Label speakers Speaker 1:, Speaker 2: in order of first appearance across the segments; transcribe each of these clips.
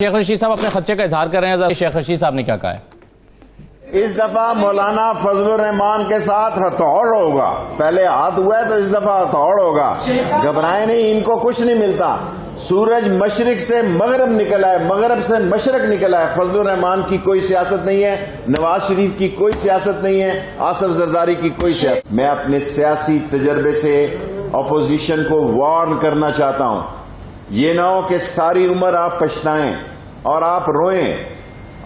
Speaker 1: शेख रशीद साहब अपने खदशे का इजहार कर रहे हैं। शेख रशीद साहब ने क्या कहा है?
Speaker 2: इस दफा मौलाना फजलुर रहमान के साथ हथौड़ होगा। पहले हाथ हुआ है तो इस दफा हथौड़ होगा। घबराए नहीं, इनको कुछ नहीं मिलता। सूरज मशरिक से मगरब निकला है, मगरब से मशरक निकला है। फजलुर रहमान की कोई सियासत नहीं है, नवाज शरीफ की कोई सियासत नहीं है, आसिफ जरदारी की कोई सियासत। मैं अपने सियासी तजर्बे से अपोजिशन को वार्न करना चाहता हूं, ये ना हो कि सारी उम्र आप पछताएं और आप रोएं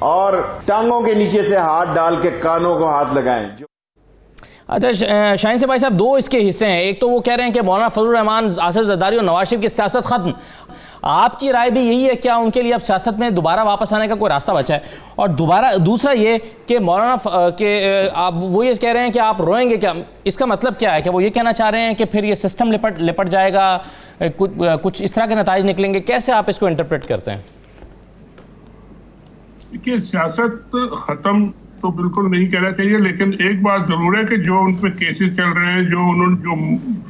Speaker 2: और टांगों के नीचे से हाथ डाल के कानों को हाथ लगाएं।
Speaker 1: अच्छा शाहीन से भाई साहब, दो इसके हिस्से हैं। एक तो वो कह रहे हैं कि मौलाना फजलुर रहमान, आसिफ जरदारी और नवाज शरीफ की सियासत खत्म। आपकी राय भी यही है क्या? उनके लिए अब सियासत में दोबारा वापस आने का कोई रास्ता बचा है? और दोबारा दूसरा ये कि मौलाना आप वो ये कह रहे हैं कि आप रोएंगे क्या? इसका मतलब क्या है? कि वो ये कहना चाह रहे हैं कि फिर ये सिस्टम लिपट जाएगा, कुछ इस तरह के नताइज निकलेंगे? कैसे आप इसको इंटरप्रेट करते हैं?
Speaker 3: देखिए, सियासत खत्म तो बिल्कुल नहीं कहना चाहिए, लेकिन एक बात जरूर है कि जो उन पे केसेस चल रहे हैं, जो उन्होंने जो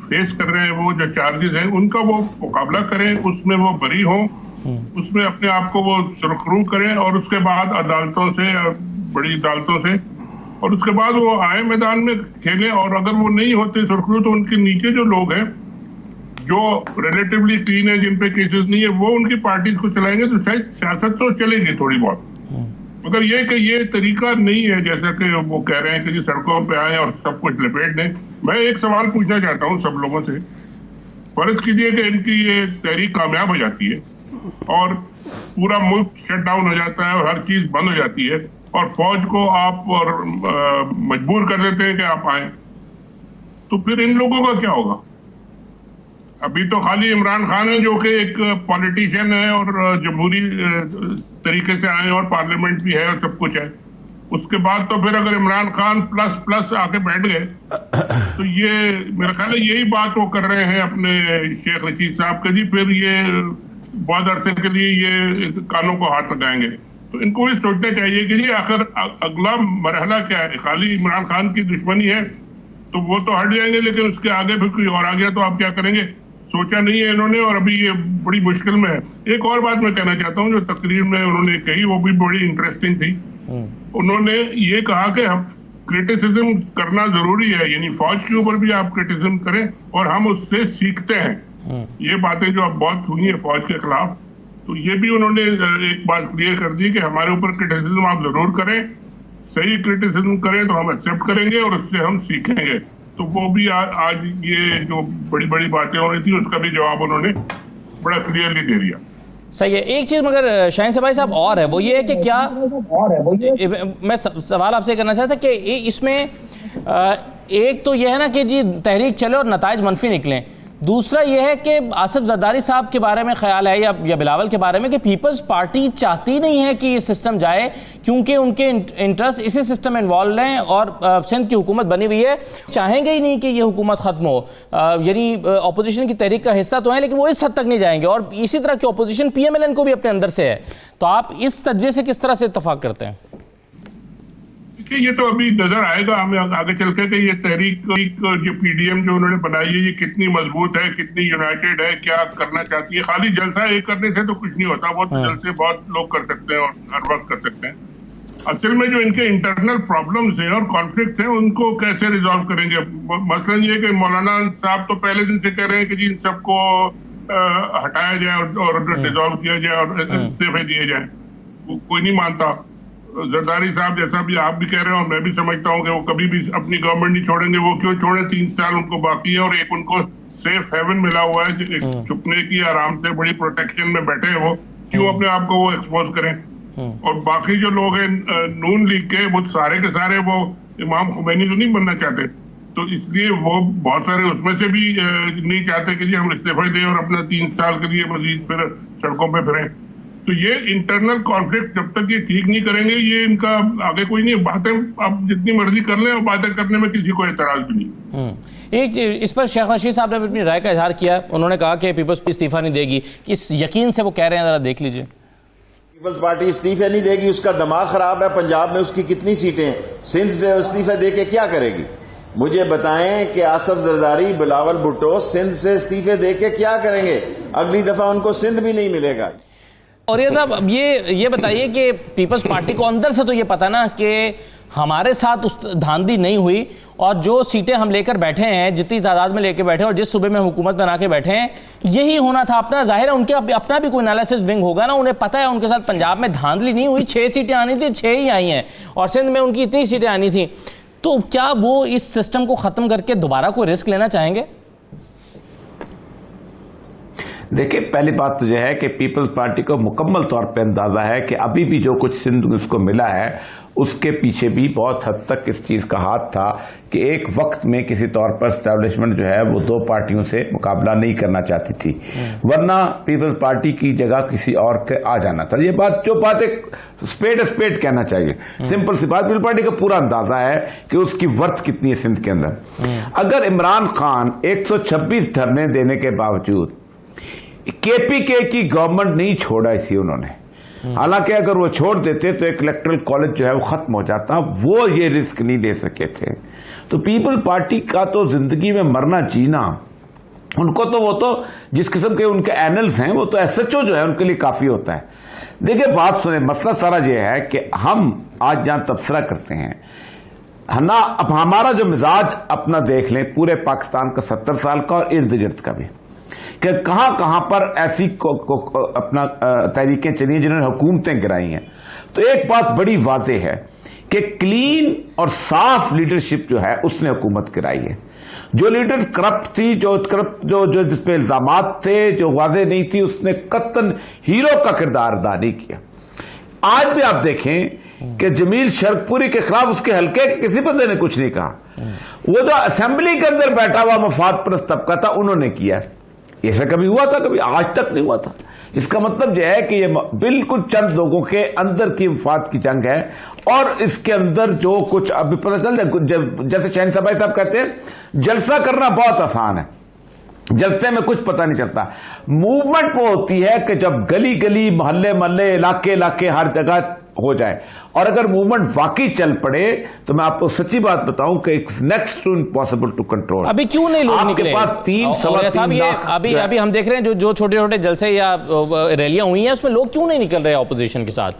Speaker 3: फेस कर रहे हैं, वो जो चार्जेस हैं, उनका वो मुकाबला करें, उसमें वो बरी हों, उसमें अपने आप को वो सुरखरू करें और उसके बाद अदालतों से, बड़ी अदालतों से, और उसके बाद वो आए मैदान में खेलें। और अगर वो नहीं होते सुरखरू तो उनके नीचे जो लोग हैं जो रिलेटिवली क्लीन है, जिन पे केसेस नहीं है, वो उनकी पार्टी को चलाएंगे तो शायद सियासत तो चलेगी थोड़ी बहुत। मगर ये कि ये तरीका नहीं है जैसा कि वो कह रहे हैं कि जी सड़कों पे आए और सब कुछ लपेट दें। मैं एक सवाल पूछना चाहता हूँ सब लोगों से। फर्ज कीजिए कि इनकी ये तहरीक कामयाब हो जाती है और पूरा मुल्क शट डाउन हो जाता है और हर चीज बंद हो जाती है और फौज को आप और मजबूर कर देते हैं कि आप आए, तो फिर इन लोगों का क्या होगा? अभी तो खाली इमरान खान है जो कि एक पॉलिटिशियन है और जमहूरी तरीके से आए और पार्लियामेंट भी है और सब कुछ है। उसके बाद तो फिर अगर इमरान खान प्लस प्लस आके बैठ गए तो ये मेरा ख्याल है यही बात वो कर रहे हैं अपने शेख रशीद साहब के जी, फिर ये बहुत अरसे के लिए ये कानों को हाथ लगाएंगे। तो इनको भी सोचना चाहिए कि जी आखिर अगला मरहला क्या है। खाली इमरान खान की दुश्मनी है तो वो तो हट जाएंगे, लेकिन उसके आगे फिर कोई और आ गया तो आप क्या करेंगे? सोचा नहीं है इन्होंने और अभी ये बड़ी मुश्किल में है। एक और बात मैं कहना चाहता हूँ जो तकरीर में उन्होंने कही, वो भी बड़ी इंटरेस्टिंग थी। उन्होंने ये कहा कि हम क्रिटिसिज्म करना जरूरी है, यानी फौज के ऊपर भी आप क्रिटिसिज्म करें और हम उससे सीखते हैं। ये बातें जो अब बहुत हुई है फौज के खिलाफ, तो ये भी उन्होंने एक बात क्लियर कर दी कि हमारे ऊपर क्रिटिसिज्म आप जरूर करें, सही क्रिटिसिज्म करें तो हम एक्सेप्ट करेंगे और उससे हम सीखेंगे। तो वो भी आज ये जो बड़ी बड़ी बातें हो रही थी उसका भी जवाब उन्होंने बड़ा क्लियरली दे दिया।
Speaker 1: सही है। एक चीज मगर शाहीन से भाई साहब और है, वो ये है कि क्या मैं सवाल आपसे करना चाहता कि इसमें एक तो ये है ना कि जी तहरीक चले और नताइज मनफी निकलें, दूसरा यह है कि आसिफ जरदारी साहब के बारे में ख्याल है या बिलावल के बारे में कि पीपल्स पार्टी चाहती नहीं है कि ये सिस्टम जाए क्योंकि उनके इंटरेस्ट इसी सिस्टम में इन्वॉल्व हैं और सिंध की हुकूमत बनी हुई है, चाहेंगे ही नहीं कि ये हुकूमत ख़त्म हो। यानी अपोजिशन की तहरीक का हिस्सा तो है लेकिन वो इस हद तक नहीं जाएंगे और इसी तरह की अपोजिशन PMLN को भी अपने अंदर से है। तो आप इस तज्जे से किस तरह से इत्तफाक करते हैं?
Speaker 3: ये तो अभी नजर आएगा हमें आगे चल के कि ये तहरीक जो PDM जो उन्होंने बनाई है ये कितनी मजबूत है, कितनी यूनाइटेड है, क्या करना चाहती है। खाली जलसा एक करने से तो कुछ नहीं होता, वो तो जलसे बहुत लोग कर सकते हैं और हर वक्त कर सकते हैं। असल में जो इनके इंटरनल प्रॉब्लम्स हैं और कॉन्फ्लिक्ट हैं उनको कैसे रिजॉल्व करेंगे? मसलन ये कि मौलाना साहब तो पहले दिन से कह रहे हैं कि जी इन सबको हटाया जाए और डिसॉल्व किया जाए और इस्तीफे दिए जाए, कोई नहीं मानता। जरदारी साहब जैसा भी आप भी कह रहे हो और मैं भी समझता हूँ कि वो कभी भी अपनी गवर्नमेंट नहीं छोड़ेंगे। वो क्यों छोड़े? 3 साल उनको बाकी है और एक उनको सेफ हेवन मिला हुआ है, एक छुपने की आराम से बड़ी प्रोटेक्शन में बैठे हैं। वो क्यों अपने आप को वो एक्सपोज करें? और बाकी जो लोग हैं नून लीग के, वो सारे के सारे वो इमाम खुमैनी तो नहीं बनना चाहते, तो इसलिए वो बहुत सारे उसमें से भी नहीं चाहते कि जी हम इस्तीफा दें और अपना 3 साल के लिए मजीद फिर सड़कों पर फिरें। तो ये इंटरनल कॉन्फ्लिक्ट जब तक ये ठीक नहीं करेंगे, ये इनका आगे कोई नहीं। बातें आप जितनी मर्जी कर लें और बातें करने में किसी को एतराज भी नहीं।
Speaker 1: एक इस पर शेख रशीद साहब ने अपनी राय का इजहार किया। उन्होंने कहा कि पीपल्स इस्तीफा नहीं देगी। किस यकीन से वो कह रहे हैं, जरा देख लीजिए।
Speaker 2: पीपल्स पार्टी इस्तीफे नहीं देगी, उसका दिमाग खराब है। पंजाब में उसकी कितनी सीटें हैं? सिंध से इस्तीफे दे के क्या करेगी? मुझे बताएं कि आसिफ जरदारी, बिलावल भुट्टो सिंध से इस्तीफे दे के क्या करेंगे? अगली दफा उनको सिंध भी नहीं मिलेगा।
Speaker 1: और ये साहब अब ये बताइए कि पीपल्स पार्टी को अंदर से तो ये पता ना कि हमारे साथ उस धांधली नहीं हुई, और जो सीटें हम लेकर बैठे हैं, जितनी तादाद में लेकर बैठे हैं और जिस सूबे में हुकूमत बना के बैठे हैं, यही होना था अपना। जाहिर है उनके अपना भी कोई एनालिसिस विंग होगा ना, उन्हें पता है उनके साथ पंजाब में धांधली नहीं हुई, 6 सीटें आनी थी, 6 ही आई हैं, और सिंध में उनकी इतनी सीटें आनी थी। तो क्या वो इस सिस्टम को खत्म करके दोबारा कोई रिस्क लेना चाहेंगे?
Speaker 4: देखिए, पहली बात तो यह है कि पीपल्स पार्टी को मुकम्मल तौर पे अंदाजा है कि अभी भी जो कुछ सिंध उसको मिला है उसके पीछे भी बहुत हद तक इस चीज का हाथ था कि एक वक्त में किसी तौर पर एस्टैब्लिशमेंट जो है वो 2 पार्टियों से मुकाबला नहीं करना चाहती थी, वरना पीपल्स पार्टी की जगह किसी और के आ जाना था। ये बात एक स्पेड कहना चाहिए, सिंपल सी बात। पीपल्स पार्टी का पूरा अंदाजा है कि उसकी वर्थ कितनी है सिंध के अंदर। अगर इमरान खान 126 धरने देने के बावजूद केपीके की गवर्नमेंट नहीं छोड़ा थी उन्होंने, हालांकि अगर वो छोड़ देते तो एक इलेक्टोरल कॉलेज जो है वो खत्म हो जाता, वो ये रिस्क नहीं ले सके थे। तो पीपल पार्टी का तो जिंदगी में मरना जीना, उनको तो वो तो जिस किस्म के उनके एनल्स हैं वो तो एसएचओ जो है उनके लिए काफी होता है। देखिए बात सुने, मसला सारा ये है कि हम आज जहां तबसरा करते हैं ना, अब हमारा जो मिजाज अपना देख लें पूरे पाकिस्तान का 70 साल का और इर्द गिर्द का भी, कि कहां पर ऐसी अपना तहरीकें चली हैं जिन्होंने हुकूमतें गिराई हैं। तो एक बात बड़ी वाज़ेह है कि क्लीन और साफ लीडरशिप जो है उसने हुकूमत गिराई है। जो लीडर करप्ट थी, जो जिस पे इल्जामात थे, जो वाज़ेह नहीं थी, उसने कत्तन हीरो का किरदार अदा नहीं किया। आज भी आप देखें कि जमील शर्कपुरी के खिलाफ उसके हल्के के किसी बंदे ने कुछ नहीं कहा, वो जो असेंबली के अंदर बैठा हुआ मफाद परस्त तबका था उन्होंने किया। ऐसा कभी हुआ था? कभी आज तक नहीं हुआ था। इसका मतलब यह है कि ये बिल्कुल चंद लोगों के अंदर की मफाद की जंग है, और इसके अंदर जो कुछ अभी पता चल जाए, जैसे शहनशाह भाई साहब कहते हैं, जलसा करना बहुत आसान है, जलसे में कुछ पता नहीं चलता। मूवमेंट वो होती है कि जब गली गली, मोहल्ले मोहल्ले, इलाके इलाके हर जगह हो जाए, और अगर मूवमेंट वाकई चल पड़े तो मैं आपको सच्ची बात बताऊं कि it's next to impossible to control.
Speaker 1: अभी क्यों नहीं लोग निकले?
Speaker 4: आपके पास 3-3 लाख
Speaker 1: अभी हम देख रहे हैं जो छोटे छोटे जलसे या रैलियां हुई हैं उसमें लोग क्यों नहीं निकल रहे ऑपोजिशन के साथ?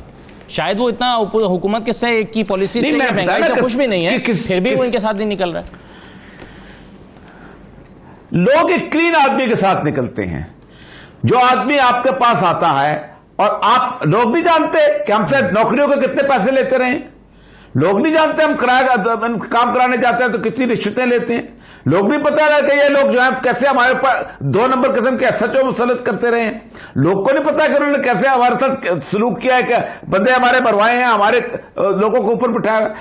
Speaker 1: शायद वो इतना हुकूमत के से की पॉलिसी से, महंगाई से खुश भी नहीं है, फिर भी वो इनके साथ नहीं निकल रहा है।
Speaker 4: लोग एक क्लीन आदमी के साथ निकलते हैं। जो आदमी आपके पास आता है, और आप लोग नहीं जानते कि हमसे नौकरियों के कितने पैसे लेते रहे, लोग नहीं जानते हम काम कराने जाते हैं तो कितनी रिश्वतें लेते हैं, लोग नहीं पता है कि ये लोग जो है कैसे हमारे ऊपर 2 नंबर किस्म के एसएचओ मुसल्लत करते रहे हैं, लोग को नहीं पता कि उन्होंने कैसे हमारे साथ सलूक किया है, कि बंदे हमारे मरवाए हैं, हमारे लोगों को ऊपर बिठाया।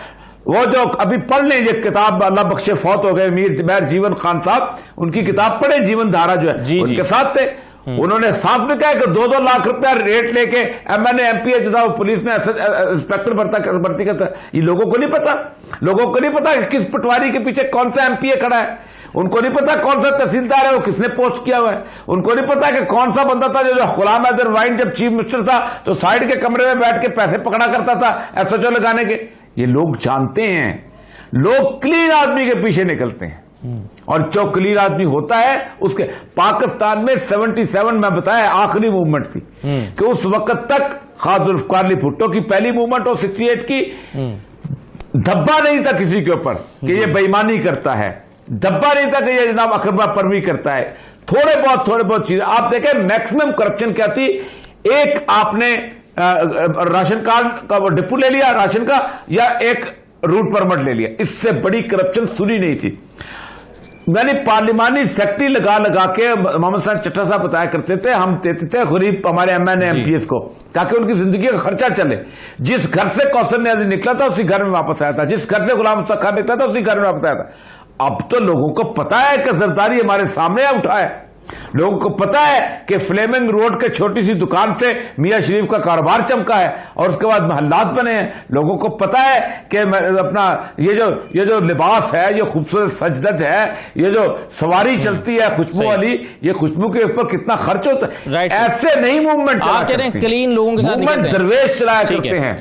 Speaker 4: वो जो अभी पढ़ लें ये किताब, अल्लाह बख्शे फौत हो गए मीर जीवन खान साहब, उनकी किताब पढ़े जीवन धारा जो है, उनके साथ थे। उन्होंने साफ ने कहा कि 2-2 लाख रुपया रेट लेके एमएनए एमपीए जो था पुलिस में इंस्पेक्टर भर्ती करता है। ये लोगों को नहीं पता, लोगों को नहीं पता कि किस पटवारी के पीछे कौन सा एमपीए खड़ा है, उनको नहीं पता कौन सा तहसीलदार है, वो किसने पोस्ट किया हुआ है, उनको नहीं पता कि कौन सा बंदा था जो गुलाम हैदर वाइन जब चीफ मिनिस्टर था तो साइड के कमरे में बैठ के पैसे पकड़ा करता था एसएचओ लगाने के। ये लोग जानते हैं, लोग क्लीन आदमी के पीछे निकलते हैं, और जो क्लीन आदमी होता है उसके। पाकिस्तान में 77 में बताया आखिरी मूवमेंट थी कि उस वक्त तक खास जुल्फकार अली भुट्टो की पहली मूवमेंट और 68 की, धब्बा नहीं था किसी के ऊपर कि ये बेईमानी करता है, धब्बा नहीं था कि ये जनाब अकबर परवी करता है। थोड़े बहुत चीजें आप देखें, मैक्सिमम करप्शन क्या थी, एक आपने राशन कार्ड का डिपो ले लिया राशन का, या एक रूट परमिट ले लिया, इससे बड़ी करप्शन सुनी नहीं थी। मैंने पार्लिमानी सेक्रेटरी लगा के मोहम्मद साहब चट्टा साहब बताया करते थे, हम देते थे गरीब हमारे एमएनए एमपीएस को, ताकि उनकी जिंदगी का खर्चा चले। जिस घर से कौसर न्याजी निकला था उसी घर में वापस आया था, जिस घर से गुलाम मुस्तफा खान निकला था उसी घर में वापस आया था। अब तो लोगों को पता है कि जरदारी हमारे सामने उठा है, लोगों को पता है कि फ्लेमिंग रोड के छोटी सी दुकान से मियां शरीफ का कारोबार चमका है, और उसके बाद महल्लात बने हैं। लोगों को पता है कि अपना ये जो लिबास है, ये खूबसूरत सजदत है, ये जो सवारी चलती है खुशबू वाली, ये खुशबू के ऊपर कितना खर्च होता है। ऐसे नहीं मूवमेंट चला करते हैं,
Speaker 1: क्लीन लोगों के साथ
Speaker 4: मूवमेंट दरवेश चलाया करते हैं।